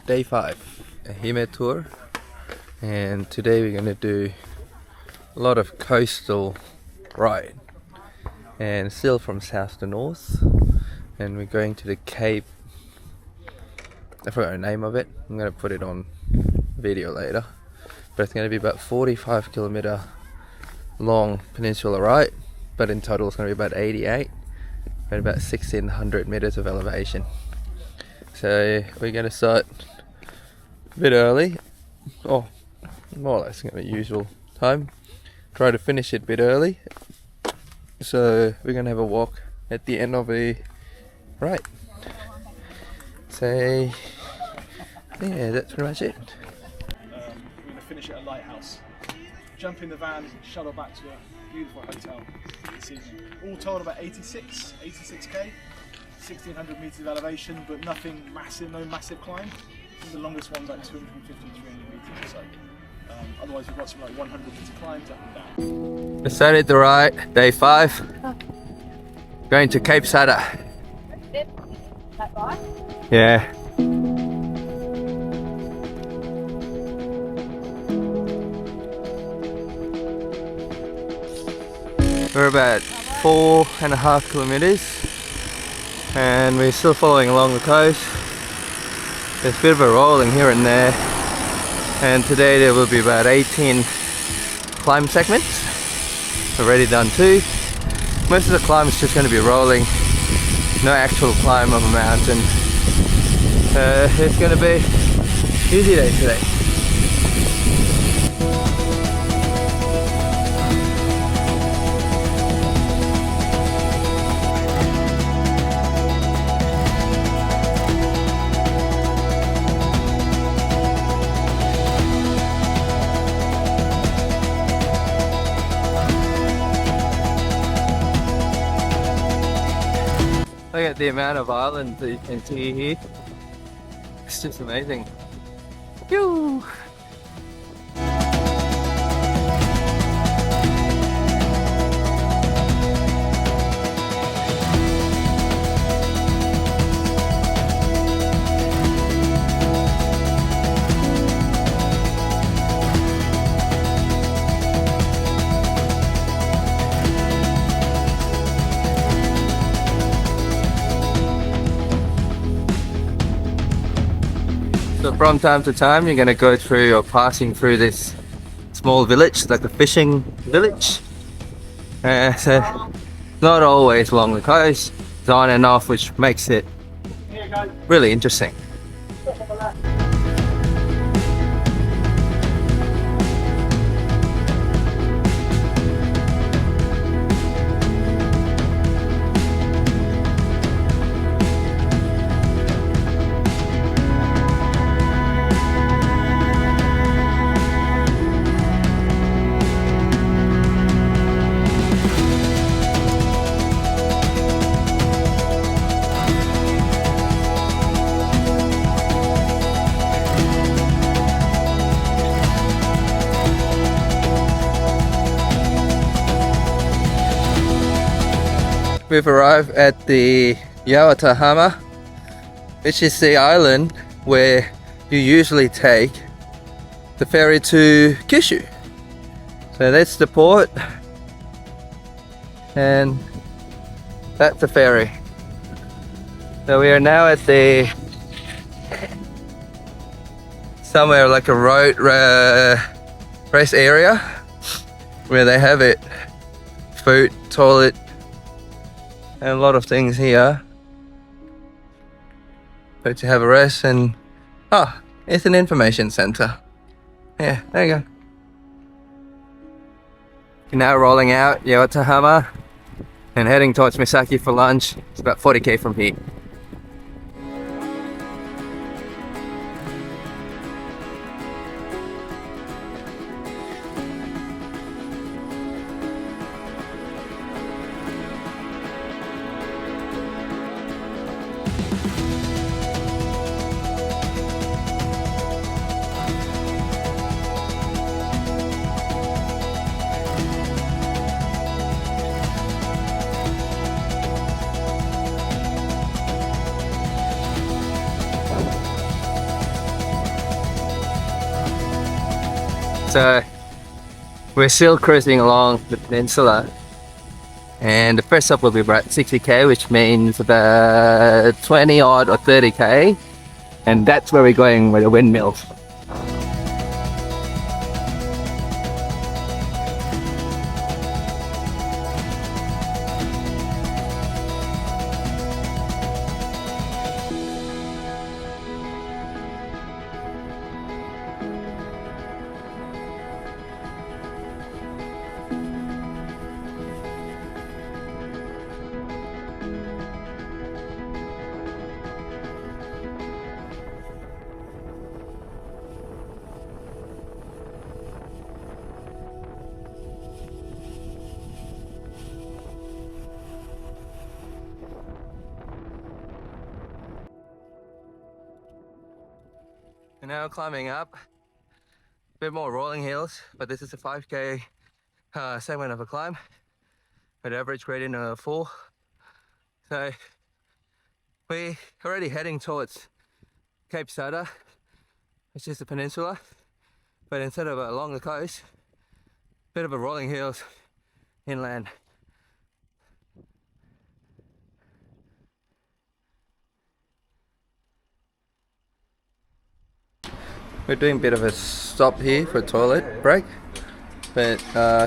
Day 5 Ehime Tour, and today we're going to do a lot of coastal ride and still from south to north, and we're going to the Cape. I forgot the name of it. I'm going to put it on video later, but it's going to be about 45-kilometer long peninsula ride, but in total it's going to be about 88 and about 1600 meters of elevation. So we're going to start a bit early, or more or less the usual time. Try to finish it a bit early. So we're going to have a walk at the end of the ride. So yeah, that's pretty much it. We're going to finish at a lighthouse. Jump in the van, shuttle back to a beautiful hotel this evening. All told about 86k. 1600 meters of elevation, but nothing massive, no massive climb. I think the longest one's like 250, 300 meters or so. Otherwise we've got some like 100 meter climbs up and down. Decided to ride day 5. Going to Cape Sada. That right? Yeah. We're about 4.5 kilometers. And we're still following along the coast. There's a bit of a rolling here and there, and today there will be about 18 climb segments. Already done 2. Most of the climb is just going to be rolling, no actual climb of a mountain. It's going to be an easy day today. Look at the amount of islands that you can see here. It's just amazing. Phew. So from time to time you're going to go through or passing through this small village, like a fishing village. So not always along the coast, it's on and off, which makes it really interesting. We've arrived at the Yawatahama, which is the island where you usually take the ferry to Kyushu. So that's the port, and that's the ferry. So we are now at the somewhere like a road race area where they have it, food, toilet, and a lot of things here. But to have a rest, and it's an information center. Yeah, there you go. We're now rolling out Yawatahama and heading towards Misaki for lunch. It's about 40k from here. So we're still cruising along the peninsula, and the first stop will be about 60k, which means about 20 odd or 30k, and that's where we're going with the windmills. And now climbing up, a bit more rolling hills, but this is a 5k segment of a climb with average gradient of 4. So we're already heading towards Cape Sada, which is the peninsula, but instead of along the coast, a bit of a rolling hills inland. We're doing a bit of a stop here for a toilet break, but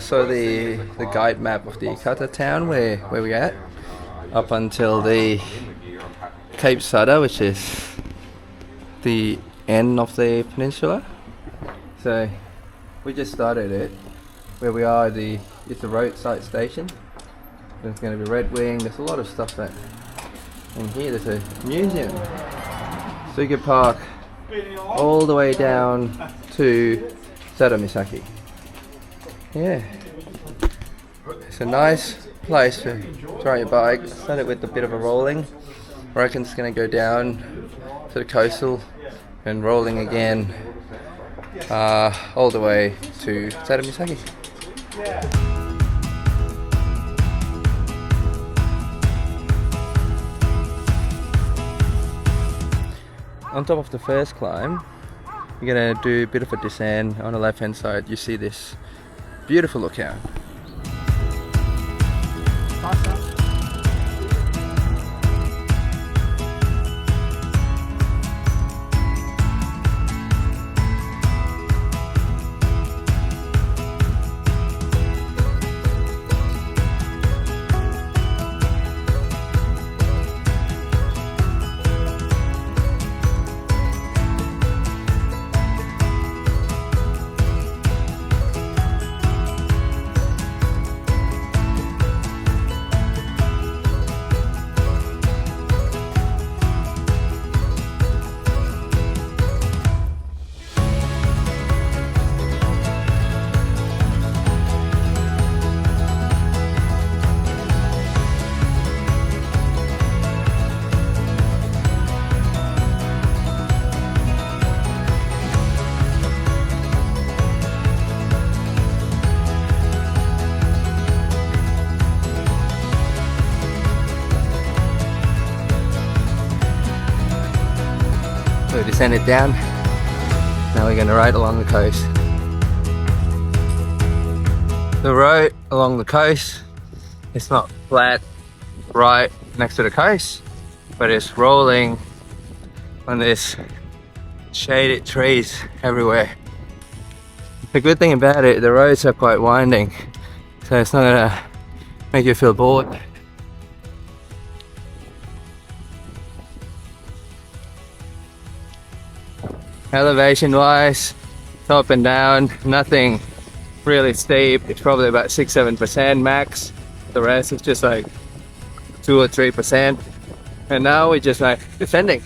saw the guide map of the Ikata town where we're at, up until the Cape Sada, which is the end of the peninsula. So we just started it. Where we are, it's a roadside station. There's going to be Red Wing. There's a lot of stuff that. And here there's a museum. So you can park all the way down to Sada Misaki. Yeah, it's a nice place to ride your bike. Started with a bit of a rolling. I reckon it's going to go down to the coastal and rolling again all the way to Sada Misaki. On top of the first climb, you're going to do a bit of a descent. On the left hand side you see this beautiful lookout. So descended down, now we're going to ride along the coast. The road along the coast, it's not flat right next to the coast, but it's rolling on this shaded trees everywhere. The good thing about it, the roads are quite winding, so it's not going to make you feel bored. Elevation wise, up and down, nothing really steep. It's probably about 6-7% max. The rest is just like 2 or 3%. And now we're just like descending.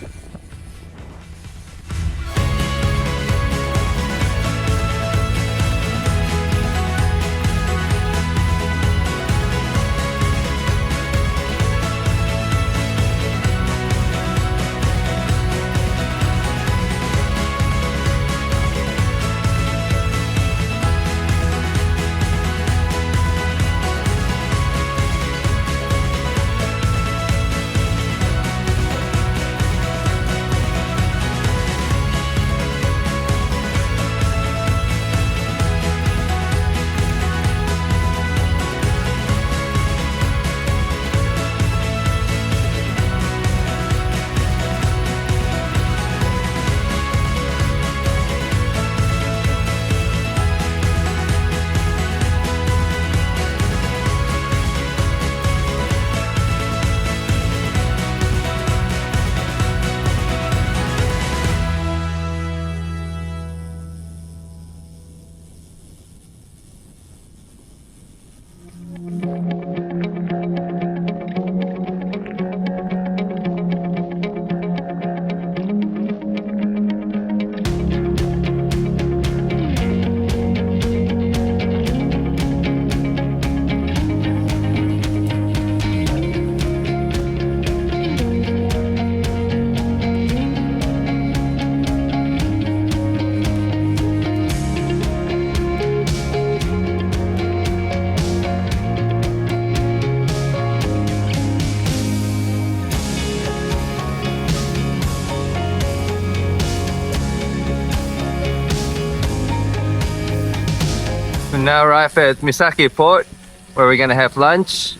now arrived at Misaki Port where we're gonna have lunch.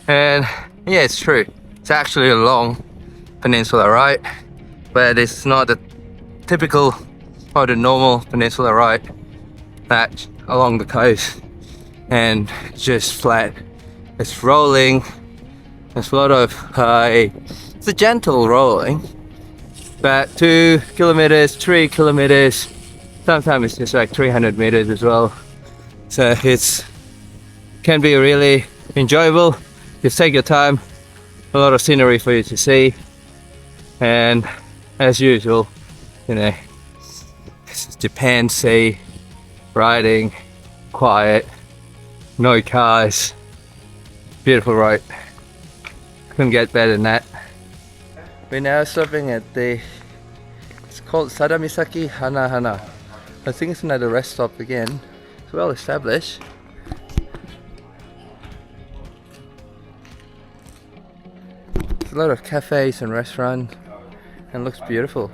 And yeah, it's true, it's actually a long peninsula ride, but it's not the typical or the normal peninsula ride that along the coast and just flat. It's rolling, there's a lot of it's a gentle rolling, but 2 kilometers, 3 kilometers, sometimes it's just like 300 meters as well. So it's can be really enjoyable. Just take your time, a lot of scenery for you to see, and as usual, you know, it's Japan sea riding, quiet, no cars, beautiful ride. Couldn't get better than that. We're now stopping at it's called Sada Misaki Hana. I think it's another rest stop again. It's well established. There's a lot of cafes and restaurants and looks beautiful.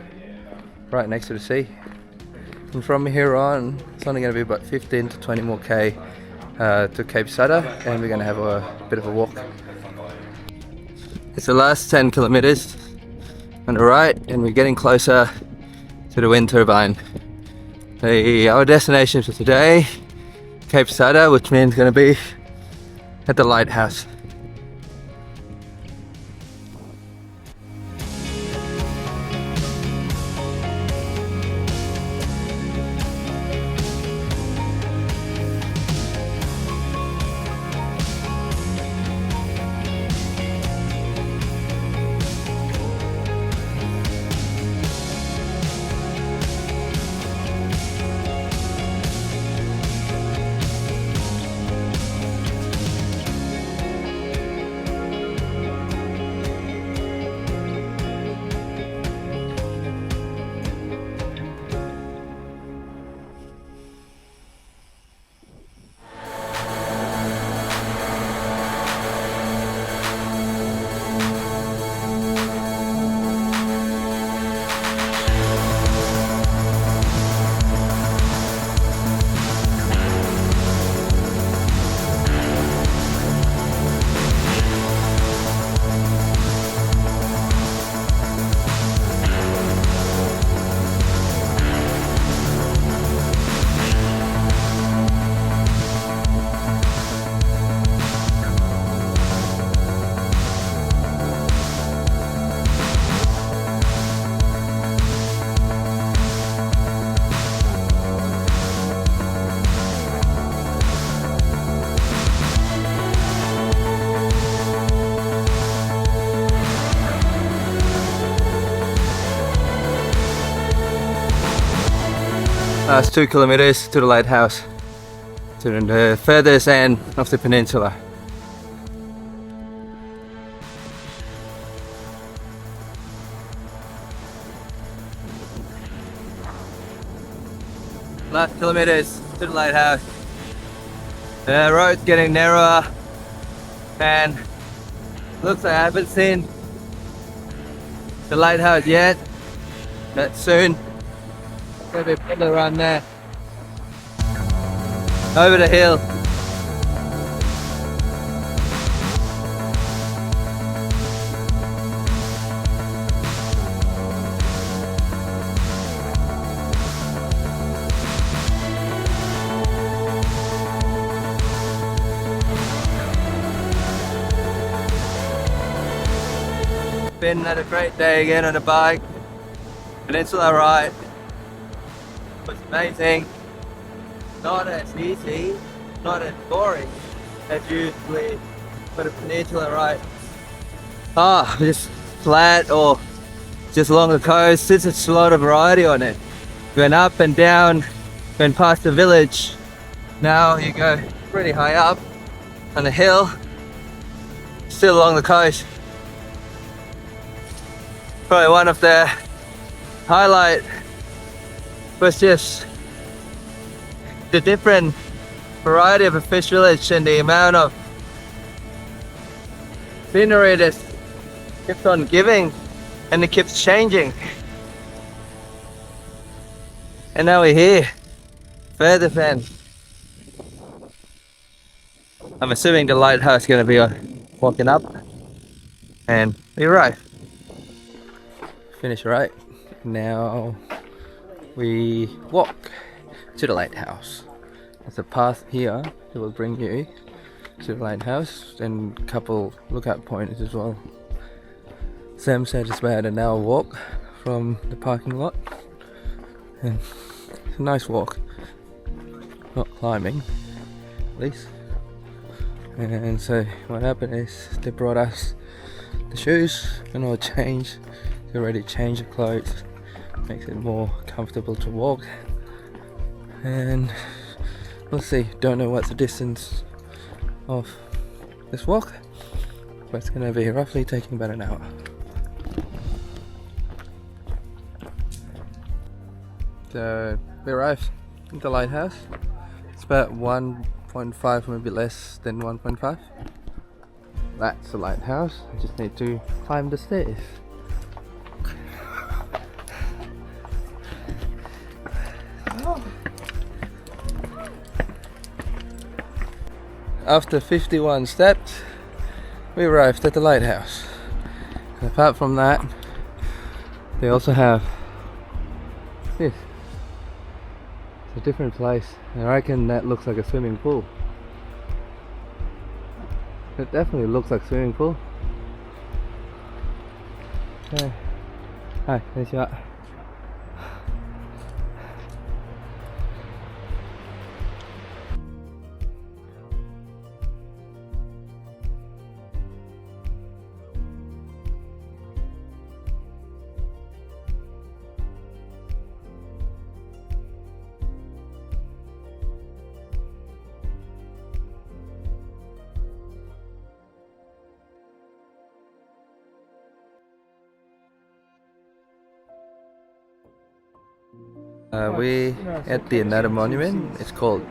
Right next to the sea. And from here on, it's only going to be about 15 to 20 more K to Cape Sada, and we're going to have a bit of a walk. It's the last 10 kilometers on the right, and we're getting closer to the wind turbine. Our destination for today, Cape Sada, which means going to be at the lighthouse. Last 2 kilometers to the lighthouse, to the furthest end of the peninsula. Last kilometers to the lighthouse. The road's getting narrower, and looks like I haven't seen the lighthouse yet, but soon. Gonna be probably around there. Over the hill. Been another great day again on the bike. Peninsula ride. It's amazing, not as easy, not as boring as usually for the peninsula ride. Just flat or just along the coast. There's a lot of variety on it. Went up and down, went past the village. Now you go pretty high up on the hill, still along the coast. Probably one of the highlight was just the different variety of a fish village and the amount of scenery that keeps on giving and it keeps changing. And now we're here, further than I'm assuming the lighthouse is going to be walking up, and we arrive. Finish right. Now we walk to the lighthouse. There's a path here that will bring you to the lighthouse and a couple lookout points as well. Sam said it's about an hour walk from the parking lot, and it's a nice walk. Not climbing, at least. And so what happened is they brought us the shoes and all change. They already changed the clothes, makes it more comfortable to walk. And we'll see. Don't know what's the distance of this walk, but it's gonna be roughly taking about an hour. So we arrived at the lighthouse. It's about 1.5, maybe less than 1.5. That's the lighthouse. I just need to climb the stairs. After 51 steps, we arrived at the lighthouse. And apart from that, they also have this. It's a different place. I reckon that looks like a swimming pool. It definitely looks like a swimming pool. Okay. Hi, konnichiwa. We at the another monument. It's called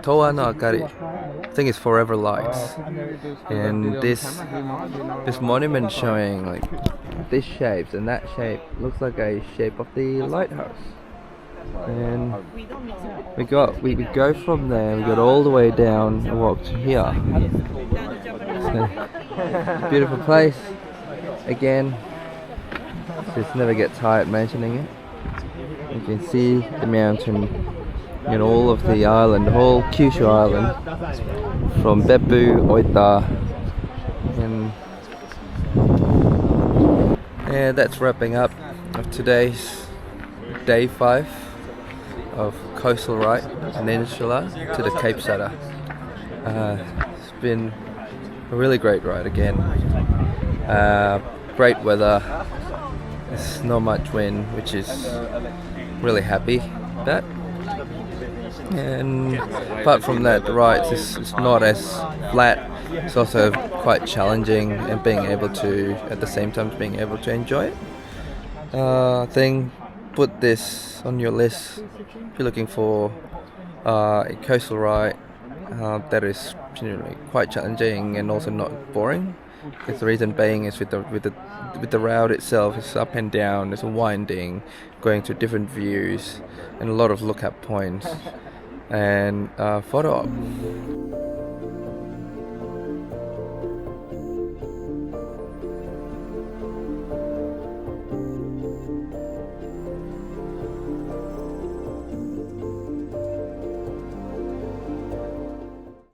Toa no Akari. I think it's Forever Lights. And this monument showing like this shapes, and that shape looks like a shape of the lighthouse. And we go from there. We got all the way down and walk to here. So, beautiful place. Again, just never get tired mentioning it. You can see the mountain and all of the island, the whole Kyushu island, from Beppu, Oita, and yeah, that's wrapping up of today's day 5 of coastal ride peninsula to the Cape Sada. It's been a really great ride again. Great weather. There's not much wind, which is really happy about. And apart from that, the ride is not as flat. It's also quite challenging, and being able to, at the same time, being able to enjoy it. I think put this on your list if you're looking for a coastal ride that is generally quite challenging and also not boring. Because the reason being is with the route itself, it's up and down, it's winding, going to different views, and a lot of lookout points and photo op.